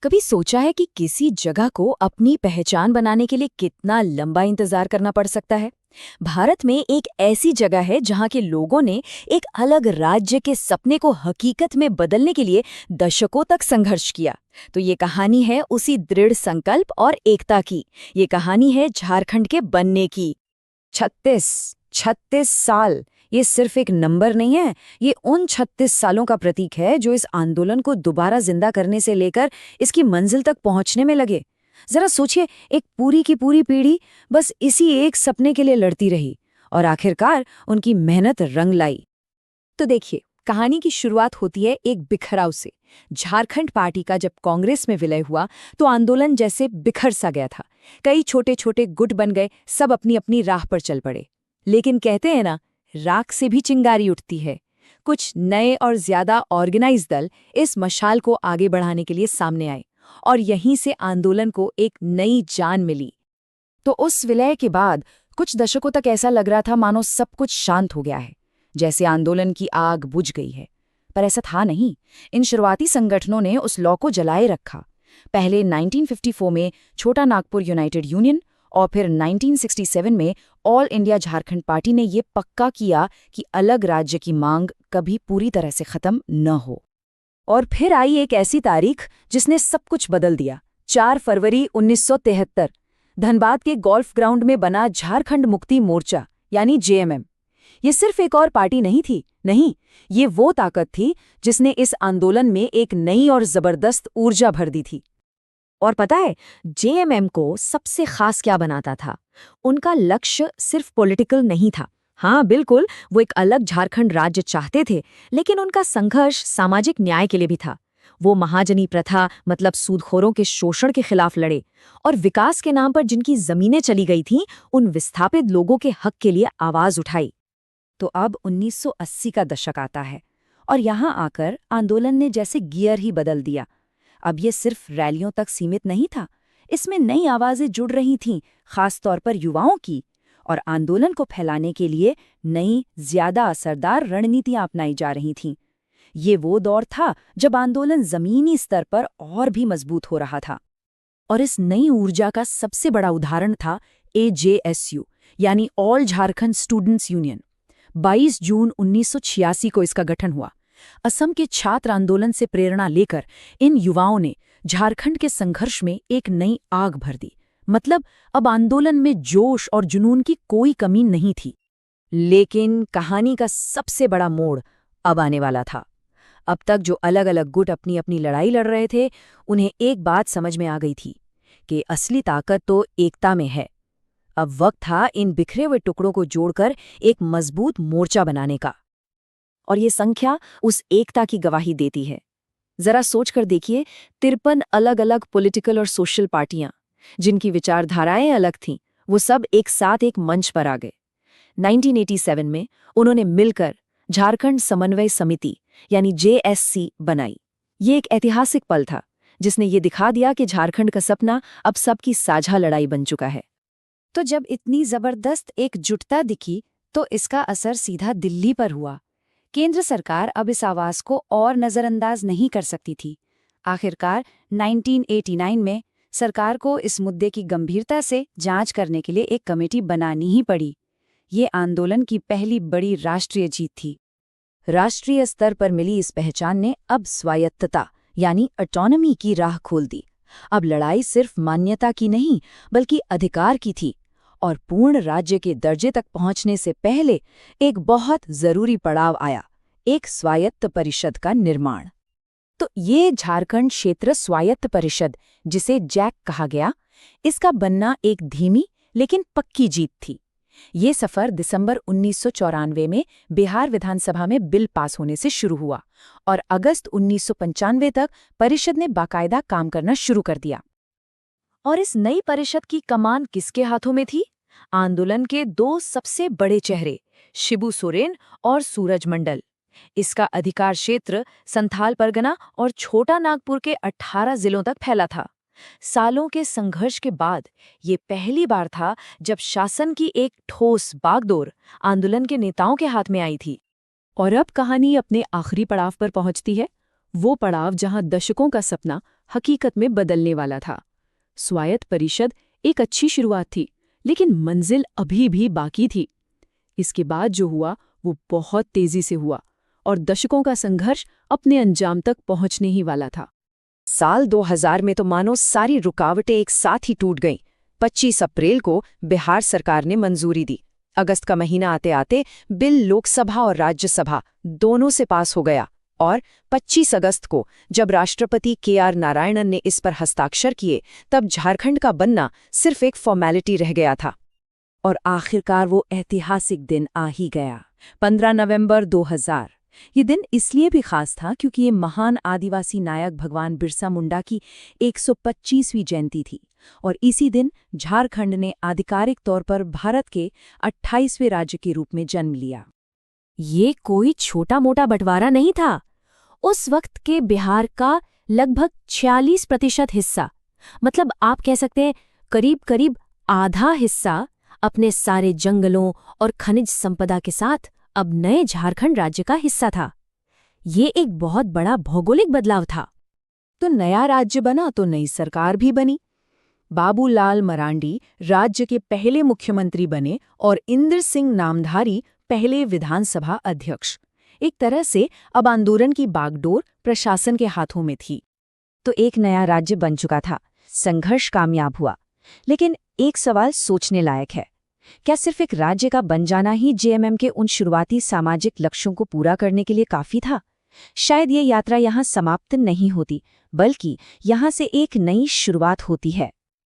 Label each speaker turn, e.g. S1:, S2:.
S1: कभी सोचा है कि किसी जगह को अपनी पहचान बनाने के लिए कितना लंबा इंतजार करना पड़ सकता है? भारत में एक ऐसी जगह है जहां के लोगों ने एक अलग राज्य के सपने को हकीकत में बदलने के लिए दशकों तक संघर्ष किया। तो ये कहानी है उसी दृढ़ संकल्प और एकता की। ये कहानी है झारखंड के बनने की। 36 साल, ये सिर्फ एक नंबर नहीं है, ये उन 36 सालों का प्रतीक है जो इस आंदोलन को दोबारा जिंदा करने से लेकर इसकी मंजिल तक पहुंचने में लगे। जरा सोचिए, एक पूरी की पूरी पीढ़ी बस इसी एक सपने के लिए लड़ती रही और आखिरकार उनकी मेहनत रंग लाई। तो देखिए, कहानी की शुरुआत होती है एक बिखराव से। झारखंड पार्टी का जब कांग्रेस में विलय हुआ तो आंदोलन जैसे बिखर सा गया था। कई छोटे छोटे गुट बन गए, सब अपनी अपनी राह पर चल पड़े। लेकिन कहते हैं ना, राख से भी चिंगारी उठती है। कुछ नए और ज्यादा ऑर्गेनाइज दल इस मशाल को आगे बढ़ाने के लिए सामने आए और यहीं से आंदोलन को एक नई जान मिली। तो उस विलय के बाद कुछ दशकों तक ऐसा लग रहा था मानो सब कुछ शांत हो गया है, जैसे आंदोलन की आग बुझ गई है। पर ऐसा था नहीं। इन शुरुआती संगठनों ने उस लौ को जलाए रखा। पहले 1954 में छोटा नागपुर यूनाइटेड यूनियन और फिर 1967 में ऑल इंडिया झारखंड पार्टी ने ये पक्का किया कि अलग राज्य की मांग कभी पूरी तरह से खत्म न हो। और फिर आई एक ऐसी तारीख जिसने सब कुछ बदल दिया। 4 फरवरी 1973, धनबाद के गोल्फ ग्राउंड में बना झारखंड मुक्ति मोर्चा यानी जेएमएम। ये सिर्फ एक और पार्टी नहीं थी, नहीं, ये वो ताकत थी जिसने इस आंदोलन में एक नई और जबरदस्त ऊर्जा भर दी थी। और पता है, जेएमएम को सबसे खास क्या बनाता था? उनका लक्ष्य सिर्फ पॉलिटिकल नहीं था। हाँ बिल्कुल, वो एक अलग झारखंड राज्य चाहते थे, लेकिन उनका संघर्ष सामाजिक न्याय के लिए भी था। वो महाजनी प्रथा मतलब सूदखोरों के शोषण के खिलाफ लड़े और विकास के नाम पर जिनकी जमीनें चली गई थीं, उन विस्थापित लोगों के हक के लिए आवाज उठाई। तो अब 1980 का दशक आता है और यहाँ आकर आंदोलन ने जैसे गियर ही बदल दिया। अब ये सिर्फ रैलियों तक सीमित नहीं था, इसमें नई आवाजें जुड़ रही थीं, खास तौर पर युवाओं की। और आंदोलन को फैलाने के लिए नई, ज्यादा असरदार रणनीतियां अपनाई जा रही थीं। ये वो दौर था जब आंदोलन जमीनी स्तर पर और भी मजबूत हो रहा था। और इस नई ऊर्जा का सबसे बड़ा उदाहरण था एजेएसयू यानी ऑल झारखंड स्टूडेंट्स यूनियन। 22 जून 1986 को इसका गठन हुआ। असम के छात्र आंदोलन से प्रेरणा लेकर इन युवाओं ने झारखंड के संघर्ष में एक नई आग भर दी। मतलब अब आंदोलन में जोश और जुनून की कोई कमी नहीं थी। लेकिन कहानी का सबसे बड़ा मोड़ अब आने वाला था। अब तक जो अलग अलग गुट अपनी अपनी लड़ाई लड़ रहे थे, उन्हें एक बात समझ में आ गई थी कि असली ताकत तो एकता में है। अब वक्त था इन बिखरे हुए टुकड़ों को जोड़कर एक मजबूत मोर्चा बनाने का। और ये संख्या उस एकता की गवाही देती है। जरा सोचकर देखिए, 53 अलग अलग पॉलिटिकल और सोशल पार्टियां, जिनकी विचारधाराएं अलग थीं, वो सब एक साथ एक मंच पर आ गए। 1987 में उन्होंने मिलकर झारखंड समन्वय समिति यानी जेएससी बनाई। ये एक ऐतिहासिक पल था जिसने ये दिखा दिया कि झारखंड का सपना अब सबकी साझा लड़ाई बन चुका है। तो जब इतनी जबरदस्त एकजुटता दिखी तो इसका असर सीधा दिल्ली पर हुआ। केंद्र सरकार अब इस आवाज को और नजरअंदाज नहीं कर सकती थी। आखिरकार 1989 में सरकार को इस मुद्दे की गंभीरता से जांच करने के लिए एक कमेटी बनानी ही पड़ी। ये आंदोलन की पहली बड़ी राष्ट्रीय जीत थी। राष्ट्रीय स्तर पर मिली इस पहचान ने अब स्वायत्तता यानी ऑटोनॉमी की राह खोल दी। अब लड़ाई सिर्फ मान्यता की नहीं, बल्कि अधिकार की थी। और पूर्ण राज्य के दर्जे तक पहुंचने से पहले एक बहुत जरूरी पड़ाव आया, एक स्वायत्त परिषद का निर्माण। तो ये झारखंड क्षेत्र स्वायत्त परिषद, जिसे जैक कहा गया, इसका बनना एक धीमी लेकिन पक्की जीत थी। ये सफर दिसंबर 1994 में बिहार विधानसभा में बिल पास होने से शुरू हुआ और अगस्त 1995 तक परिषद ने बाकायदा काम करना शुरू कर दिया। और इस नई परिषद की कमान किसके हाथों में थी? आंदोलन के 2 सबसे बड़े चेहरे, शिबू सोरेन और सूरज मंडल। इसका अधिकार क्षेत्र संथाल परगना और छोटा नागपुर के 18 जिलों तक फैला था। सालों के संघर्ष के बाद ये पहली बार था जब शासन की एक ठोस बागडोर आंदोलन के नेताओं के हाथ में आई थी। और अब कहानी अपने आखिरी पड़ाव पर पहुंचती है, वो पड़ाव जहां दशकों का सपना
S2: हकीकत में बदलने वाला था। स्वायत्त परिषद एक अच्छी शुरुआत थी, लेकिन मंजिल अभी भी बाकी थी। इसके बाद जो हुआ वो बहुत तेजी से हुआ और दशकों का संघर्ष अपने अंजाम तक पहुंचने ही वाला था।
S1: साल 2000 में तो मानो सारी रुकावटें एक साथ ही टूट गईं। 25 अप्रैल को बिहार सरकार ने मंजूरी दी। अगस्त का महीना आते आते बिल लोकसभा और राज्यसभा दोनों से पास हो गया और 25 अगस्त को जब राष्ट्रपति के.आर. नारायणन ने इस पर हस्ताक्षर किए, तब झारखंड का बनना सिर्फ एक फॉर्मेलिटी रह गया था। और आखिरकार वो ऐतिहासिक दिन आ ही गया, 15 नवंबर 2000। ये दिन इसलिए भी खास था क्योंकि ये महान आदिवासी नायक भगवान बिरसा मुंडा की 125वीं जयंती थी और इसी दिन झारखंड ने आधिकारिक तौर पर भारत के 28वें राज्य के रूप में जन्म लिया।
S2: ये कोई छोटा मोटा बंटवारा नहीं था। उस वक्त के बिहार का लगभग 46% हिस्सा, मतलब आप कह सकते हैं करीब करीब आधा हिस्सा, अपने सारे जंगलों और खनिज संपदा के साथ अब नए झारखंड राज्य का हिस्सा था। ये एक बहुत बड़ा भौगोलिक बदलाव था।
S1: तो नया राज्य बना तो नई सरकार भी बनी। बाबूलाल मरांडी राज्य के पहले मुख्यमंत्री बने और इंद्र सिंह नामधारी पहले विधानसभा अध्यक्ष। एक तरह से अब आंदोलन की बागडोर प्रशासन के हाथों में थी। तो एक नया राज्य बन चुका था, संघर्ष कामयाब हुआ। लेकिन एक सवाल सोचने लायक है, क्या सिर्फ एक राज्य का बन जाना ही जेएमएम के उन शुरुआती सामाजिक लक्ष्यों को पूरा करने के लिए काफी था? शायद ये यात्रा यहाँ समाप्त नहीं होती, बल्कि यहाँ से एक नई शुरुआत होती है।